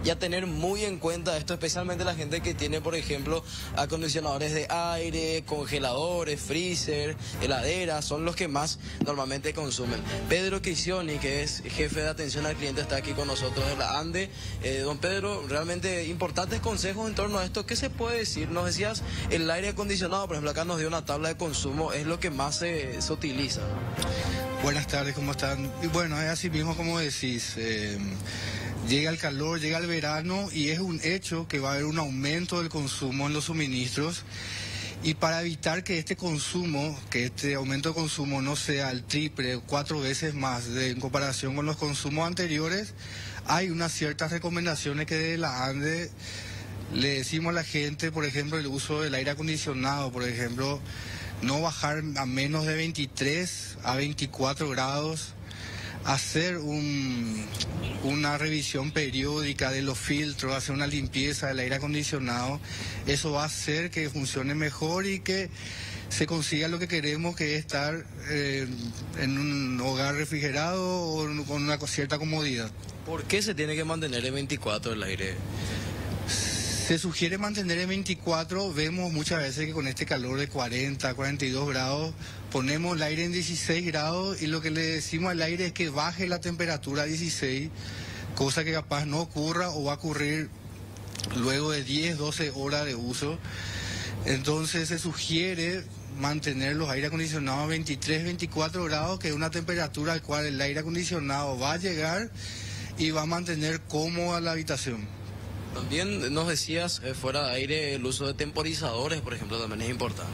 y a tener muy en cuenta esto, especialmente la gente que tiene, por ejemplo, acondicionadores de aire, congeladores, freezer, heladeras, son los que más normalmente consumen. Pedro Quisioni, que es jefe de atención al cliente, está aquí con nosotros de la ANDE. Don Pedro, realmente importantes consejos en torno a esto. ¿Qué se puede decir? Nos decías, el aire acondicionado, por ejemplo, acá nos dio una tabla de consumo, es lo que más se utiliza. Buenas tardes, ¿cómo están? Y bueno, es así mismo como decís, llega el calor, llega el verano y es un hecho que va a haber un aumento del consumo en los suministros. Y para evitar que este consumo, que este aumento de consumo no sea el triple o 4 veces más en comparación con los consumos anteriores, hay unas ciertas recomendaciones que de la ANDE le decimos a la gente, por ejemplo, el uso del aire acondicionado, por ejemplo, no bajar a menos de 23 a 24 grados, hacer una revisión periódica de los filtros, hacer una limpieza del aire acondicionado. Eso va a hacer que funcione mejor y que se consiga lo que queremos, que es estar en un hogar refrigerado o con una cierta comodidad. ¿Por qué se tiene que mantener en 24 el aire? Se sugiere mantener en 24, vemos muchas veces que con este calor de 40, 42 grados, ponemos el aire en 16 grados y lo que le decimos al aire es que baje la temperatura a 16, cosa que capaz no ocurra o va a ocurrir luego de 10, 12 horas de uso. Entonces se sugiere mantener los aire acondicionados a 23, 24 grados, que es una temperatura al cual el aire acondicionado va a llegar y va a mantener cómoda la habitación. También nos decías, fuera de aire, el uso de temporizadores, por ejemplo, también es importante.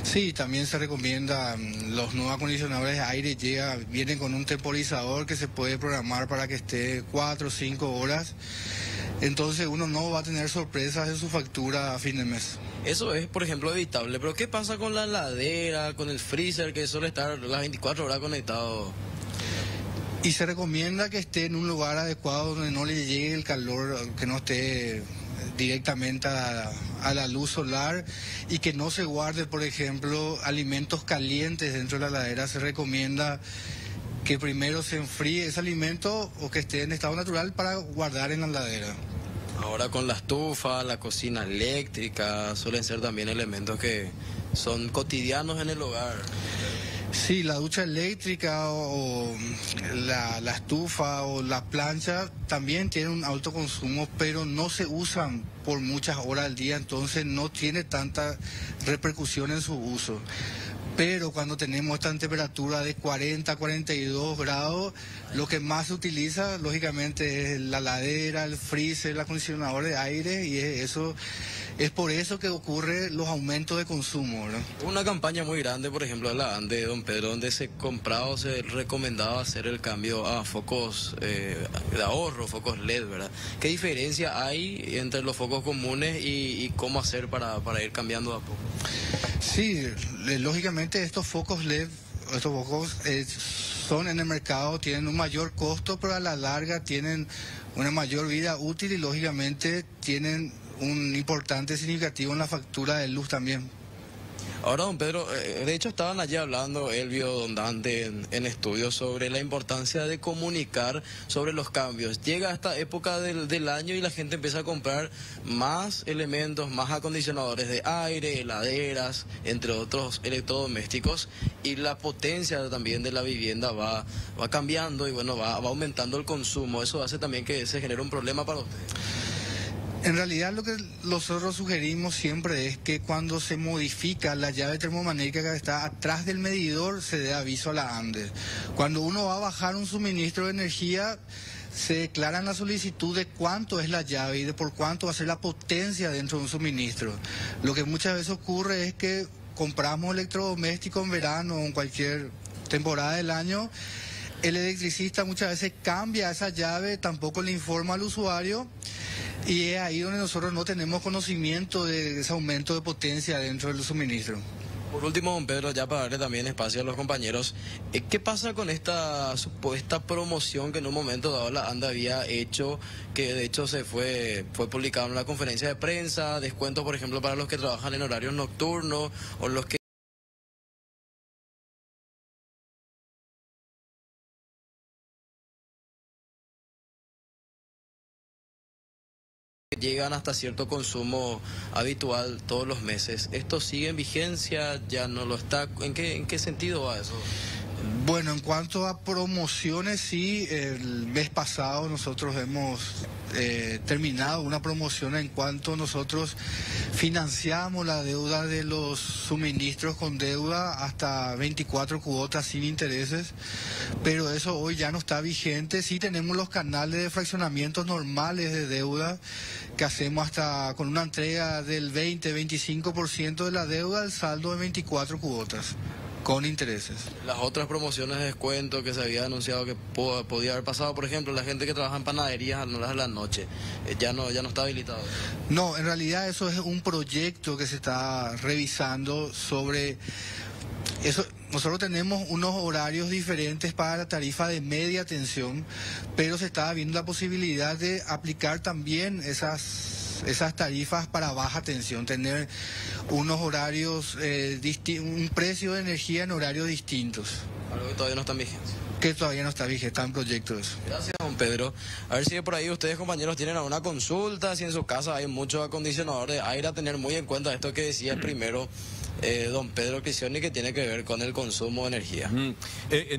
Sí, también se recomienda, los nuevos acondicionadores de aire vienen con un temporizador que se puede programar para que esté 4 o 5 horas. Entonces uno no va a tener sorpresas en su factura a fin de mes. Eso es, por ejemplo, evitable. Pero ¿qué pasa con la heladera, con el freezer, que suele estar las 24 horas conectado? Y se recomienda que esté en un lugar adecuado donde no le llegue el calor, que no esté directamente a la luz solar y que no se guarde, por ejemplo, alimentos calientes dentro de la heladera. Se recomienda que primero se enfríe ese alimento o que esté en estado natural para guardar en la heladera. Ahora con la estufa, la cocina eléctrica, suelen ser también elementos que son cotidianos en el hogar. Sí, la ducha eléctrica o la estufa o la plancha también tienen un alto consumo, pero no se usan por muchas horas al día, entonces no tiene tanta repercusión en su uso. Pero cuando tenemos esta temperatura de 40, 42 grados, lo que más se utiliza, lógicamente, es la heladera, el freezer, el acondicionador de aire, y es por eso que ocurre los aumentos de consumo, ¿verdad? Una campaña muy grande, por ejemplo, de la ANDE, don Pedro, donde se compraba o se recomendaba hacer el cambio a focos de ahorro, focos LED, ¿verdad? ¿Qué diferencia hay entre los focos comunes y cómo hacer para ir cambiando a poco? Sí, lógicamente estos focos LED, estos focos son en el mercado, tienen un mayor costo, pero a la larga tienen una mayor vida útil y lógicamente tienen un importante significativo en la factura de luz también. Ahora, don Pedro, de hecho estaban allí hablando Elvio, don Dante, en estudios sobre la importancia de comunicar sobre los cambios. Llega esta época del año y la gente empieza a comprar más elementos, más acondicionadores de aire, heladeras, entre otros electrodomésticos, y la potencia también de la vivienda va cambiando y bueno, va aumentando el consumo. Eso hace también que se genere un problema para ustedes. En realidad lo que nosotros sugerimos siempre es que cuando se modifica la llave termomagnética que está atrás del medidor se dé aviso a la ANDE. Cuando uno va a bajar un suministro de energía se declara en la solicitud de cuánto es la llave y de por cuánto va a ser la potencia dentro de un suministro. Lo que muchas veces ocurre es que compramos electrodomésticos en verano o en cualquier temporada del año. El electricista muchas veces cambia esa llave, tampoco le informa al usuario. Y es ahí donde nosotros no tenemos conocimiento de ese aumento de potencia dentro del suministro. Por último, don Pedro, ya para darle también espacio a los compañeros, ¿qué pasa con esta supuesta promoción que en un momento dado la ANDE había hecho, que de hecho fue publicado en la conferencia de prensa, descuentos, por ejemplo, para los que trabajan en horarios nocturnos o los que llegan hasta cierto consumo habitual todos los meses. ¿Esto sigue en vigencia? ¿Ya no lo está? ¿En qué sentido va eso? Bueno, en cuanto a promociones, sí, el mes pasado nosotros hemos terminado una promoción en cuanto nosotros financiamos la deuda de los suministros con deuda hasta 24 cuotas sin intereses, pero eso hoy ya no está vigente. Sí tenemos los canales de fraccionamientos normales de deuda que hacemos hasta con una entrega del 20-25% de la deuda, el saldo de 24 cuotas. Con intereses. Las otras promociones de descuento que se había anunciado que podía haber pasado, por ejemplo, la gente que trabaja en panaderías a las horas de la noche, ya no está habilitado. No, en realidad eso es un proyecto que se está revisando sobre eso. Nosotros tenemos unos horarios diferentes para la tarifa de media tensión, pero se está viendo la posibilidad de aplicar también esas tarifas para baja tensión, tener unos horarios, un precio de energía en horarios distintos. Algo que todavía no está en vigencia. Que todavía no está vigente, está en proyecto eso. Gracias, don Pedro. A ver si por ahí ustedes, compañeros, tienen alguna consulta, si en su casa hay muchos acondicionadores de aire, a tener muy en cuenta esto que decía el primero don Pedro Crisioni, que tiene que ver con el consumo de energía.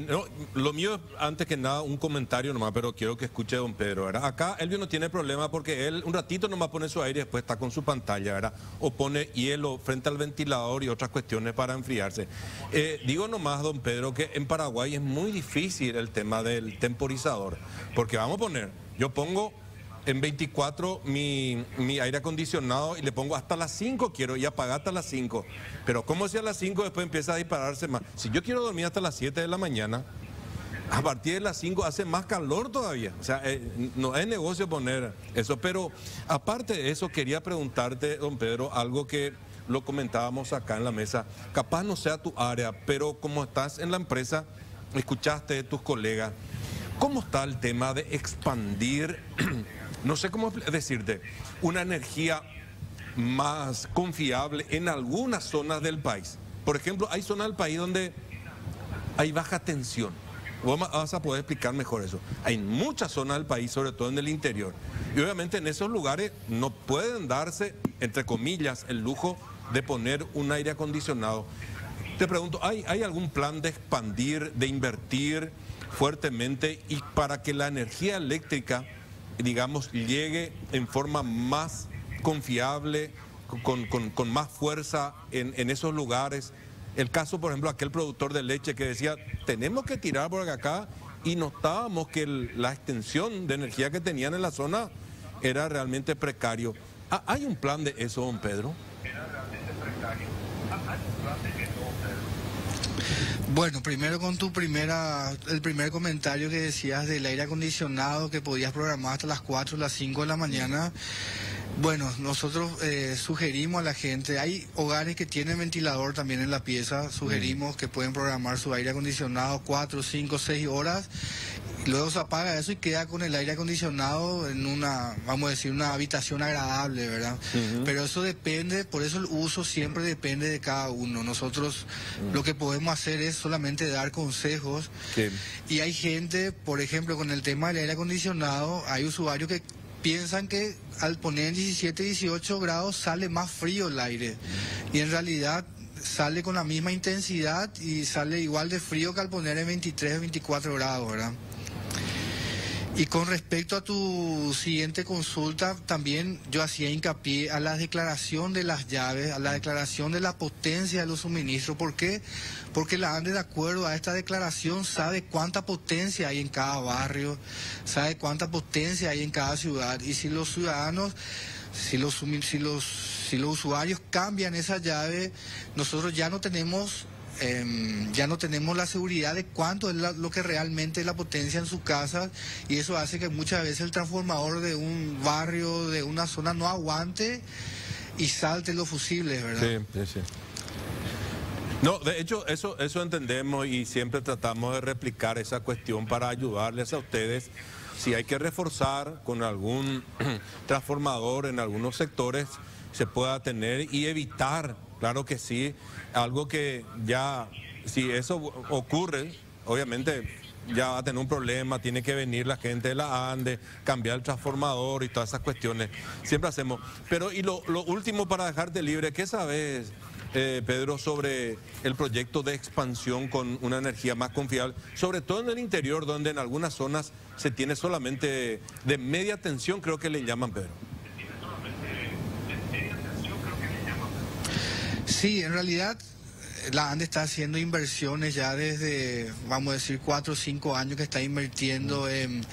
No, lo mío, antes que nada, un comentario nomás, pero quiero que escuche don Pedro, ¿verdad? Acá Elvio no tiene problema porque él un ratito nomás pone su aire y después está con su pantalla, ¿verdad? O pone hielo frente al ventilador y otras cuestiones para enfriarse. Digo nomás, don Pedro, que en Paraguay es muy difícil el tema del temporizador, porque vamos a poner, yo pongo en 24 mi aire acondicionado y le pongo hasta las 5 quiero y apagar hasta las 5. Pero como si a las 5 después empieza a dispararse más. Si yo quiero dormir hasta las 7 de la mañana, a partir de las 5 hace más calor todavía. O sea, no es negocio poner eso. Pero aparte de eso, quería preguntarte, don Pedro, algo que lo comentábamos acá en la mesa. Capaz no sea tu área, pero como estás en la empresa, escuchaste de tus colegas, ¿cómo está el tema de expandir, no sé cómo decirte, una energía más confiable en algunas zonas del país? Por ejemplo, hay zonas del país donde hay baja tensión. Vos vas a poder explicar mejor eso. Hay muchas zonas del país, sobre todo en el interior. Y obviamente en esos lugares no pueden darse, entre comillas, el lujo de poner un aire acondicionado. Te pregunto, ¿hay algún plan de expandir, de invertir fuertemente y para que la energía eléctrica, digamos, llegue en forma más confiable, con más fuerza en esos lugares? El caso, por ejemplo, aquel productor de leche que decía, tenemos que tirar por acá, y notábamos que la extensión de energía que tenían en la zona era realmente precario. ¿Hay un plan de eso, don Pedro? Bueno, primero con el primer comentario que decías del aire acondicionado que podías programar hasta las 4 o las 5 de la mañana. Bueno, nosotros sugerimos a la gente, hay hogares que tienen ventilador también en la pieza, sugerimos que pueden programar su aire acondicionado 4, 5, 6 horas, y luego se apaga eso y queda con el aire acondicionado en una, vamos a decir, una habitación agradable, ¿verdad? Pero eso depende, por eso el uso siempre depende de cada uno. Nosotros lo que podemos hacer es solamente dar consejos. Sí. Y hay gente, por ejemplo, con el tema del aire acondicionado, hay usuarios que piensan que al poner en 17, 18 grados sale más frío el aire, y en realidad sale con la misma intensidad y sale igual de frío que al poner en 23, 24 grados, ¿verdad? Y con respecto a tu siguiente consulta, también yo hacía hincapié a la declaración de las llaves, a la declaración de la potencia de los suministros. ¿Por qué? Porque la ANDE, de acuerdo a esta declaración, sabe cuánta potencia hay en cada barrio, sabe cuánta potencia hay en cada ciudad. Y si los ciudadanos, si los usuarios cambian esa llave, nosotros ya no tenemos la seguridad de cuánto es lo que realmente es la potencia en su casa, y eso hace que muchas veces el transformador de un barrio, de una zona, no aguante y salte los fusibles, ¿verdad? Sí. No, de hecho, eso entendemos y siempre tratamos de replicar esa cuestión para ayudarles a ustedes. Si hay que reforzar con algún transformador en algunos sectores, se pueda tener y evitar, claro que sí, algo que ya, si eso ocurre, obviamente ya va a tener un problema, tiene que venir la gente de la ANDE, cambiar el transformador y todas esas cuestiones. Siempre hacemos. Pero y lo último para dejarte libre, ¿qué sabes, Pedro, sobre el proyecto de expansión con una energía más confiable, sobre todo en el interior, donde en algunas zonas se tiene solamente de media tensión, creo que le llaman, Pedro? Sí, en realidad la ANDE está haciendo inversiones ya desde, vamos a decir, 4 o 5 años que está invirtiendo en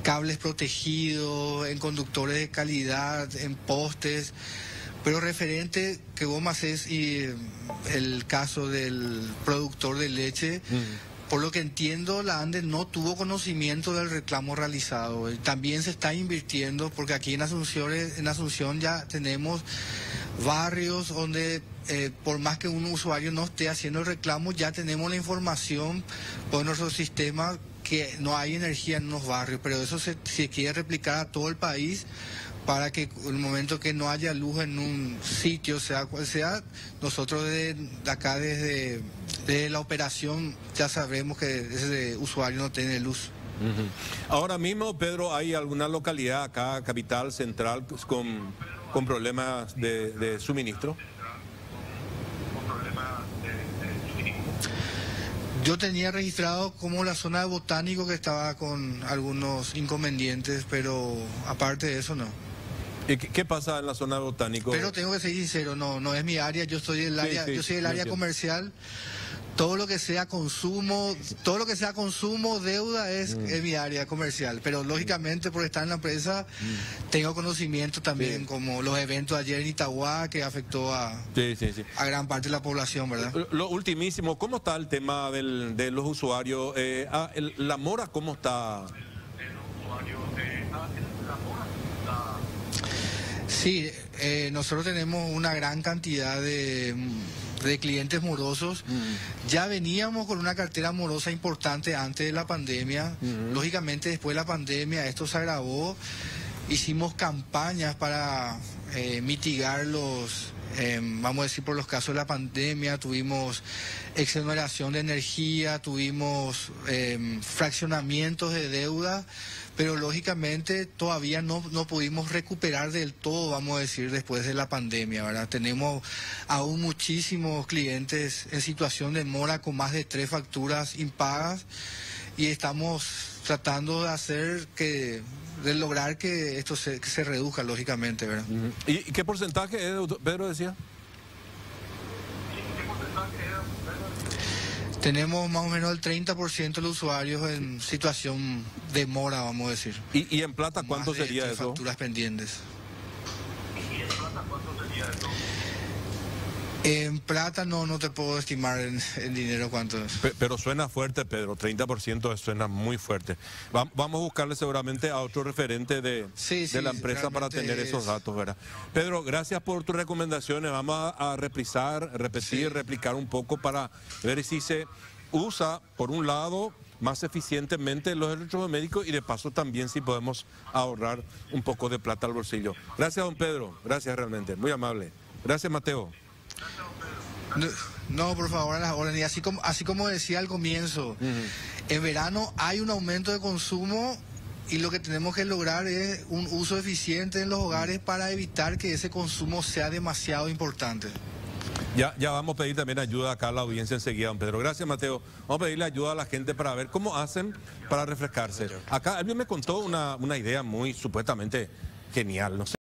cables protegidos, en conductores de calidad, en postes. Pero referente que vos me hacés y el caso del productor de leche, por lo que entiendo, la ANDE no tuvo conocimiento del reclamo realizado. También se está invirtiendo, porque aquí en Asunción ya tenemos barrios donde por más que un usuario no esté haciendo el reclamo, ya tenemos la información por nuestro sistema que no hay energía en los barrios, pero eso se quiere replicar a todo el país, para que en el momento que no haya luz en un sitio, sea cual sea, nosotros de acá desde la operación ya sabemos que ese usuario no tiene luz. Ahora mismo, Pedro, ¿hay alguna localidad acá, capital, central, pues, con problemas de suministro? Yo tenía registrado como la zona de Botánico que estaba con algunos inconvenientes, pero aparte de eso no. ¿Y qué pasa en la zona de Botánico? Pero tengo que ser sincero, no es mi área, yo soy del área, yo soy del área comercial. Todo lo que sea consumo, deuda es mi área comercial. Pero lógicamente por estar en la empresa tengo conocimiento también, como los eventos ayer en Itagua que afectó a gran parte de la población, ¿verdad? Lo ultimísimo, ¿cómo está el tema de los usuarios? La mora, ¿cómo está? Sí, nosotros tenemos una gran cantidad de clientes morosos. Ya veníamos con una cartera morosa importante antes de la pandemia. Lógicamente después de la pandemia esto se agravó. Hicimos campañas para mitigar vamos a decir, por los casos de la pandemia. Tuvimos exoneración de energía, tuvimos fraccionamientos de deuda, pero lógicamente todavía no pudimos recuperar del todo, vamos a decir, después de la pandemia, ¿verdad? Tenemos aún muchísimos clientes en situación de mora con más de 3 facturas impagas y estamos tratando de lograr que esto se reduzca, lógicamente, ¿verdad? ¿Y qué porcentaje, Pedro, decía? Tenemos más o menos el 30% de los usuarios en situación de mora, vamos a decir. ¿Y en plata cuánto sería eso? Facturas pendientes. En plata no te puedo estimar en dinero cuánto es. Pero suena fuerte, Pedro, 30% suena muy fuerte. Vamos a buscarle seguramente a otro referente de la empresa para tener esos datos, ¿verdad? Pedro, gracias por tus recomendaciones. Vamos a replicar un poco para ver si se usa, por un lado, más eficientemente los electrodomésticos y de paso también si podemos ahorrar un poco de plata al bolsillo. Gracias, don Pedro. Gracias realmente. Muy amable. Gracias, Mateo. No, por favor, a las órdenes. Y así como decía al comienzo, en verano hay un aumento de consumo y lo que tenemos que lograr es un uso eficiente en los hogares para evitar que ese consumo sea demasiado importante. Ya vamos a pedir también ayuda acá a la audiencia enseguida, don Pedro. Gracias, Mateo. Vamos a pedirle ayuda a la gente para ver cómo hacen para refrescarse. Acá alguien me contó una idea muy supuestamente genial, no sé.